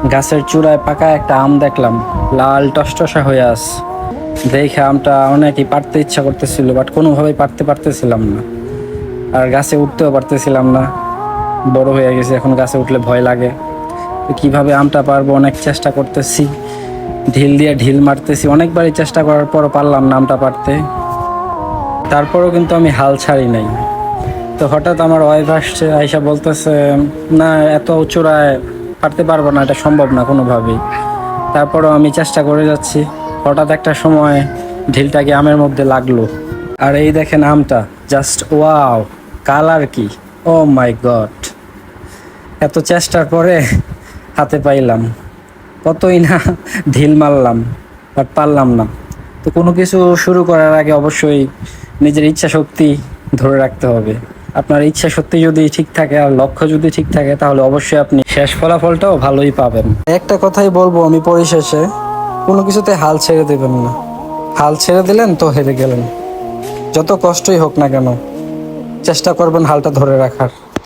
গাছের চূড়ায় পাকা একটা আম দেখলাম, লাল টসটসা হয়ে আছে। দেখে আমটা অনেকই পারতে ইচ্ছা করতেছিল, বাট কোনোভাবেই পারতেছিলাম না। আর গাছে উঠতেও পারতেছিলাম না, বড় হয়ে গেছে এখন, গাছে উঠলে ভয় লাগে। তো কিভাবে আমটা পারবো অনেক চেষ্টা করতেছি, ঢিল দিয়ে ঢিল মারতেছি, অনেকবারই চেষ্টা করার পরও পারলাম না আমটা পারতে। তারপরও কিন্তু আমি হাল ছাড়ি নাই। তো হঠাৎ আমার ওয়াইফ আসছে, আয়সা বলতেছে, না এত চূড়ায় পারতে পারবো না, এটা সম্ভব না কোনোভাবেই। তারপরও আমি চেষ্টা করে যাচ্ছি। হঠাৎ একটা সময় ঢিলটাকে আমের মধ্যে লাগলো, আর এই দেখেন আমটা, জাস্ট ওয়াও! কালার কি! ও মাই গড! এত চেষ্টার পরে হাতে পাইলাম, কতই না ঢিল মারলাম, বাট পারলাম না। তো কোনো কিছু শুরু করার আগে অবশ্যই নিজের ইচ্ছা শক্তি ধরে রাখতে হবে। আপনার ইচ্ছা শক্তি যদি ঠিক থাকে আর লক্ষ্য যদি ঠিক থাকে, তাহলে অবশ্যই আপনি শেষ ফলাফলটাও ভালোই পাবেন। একটা কথাই বলবো আমি পরিশেষে, কোনো কিছুতে হাল ছেড়ে দেবেন না। হাল ছেড়ে দিলেন তো হেরে গেলেন। যত কষ্টই হোক না কেন, চেষ্টা করবেন হালটা ধরে রাখার।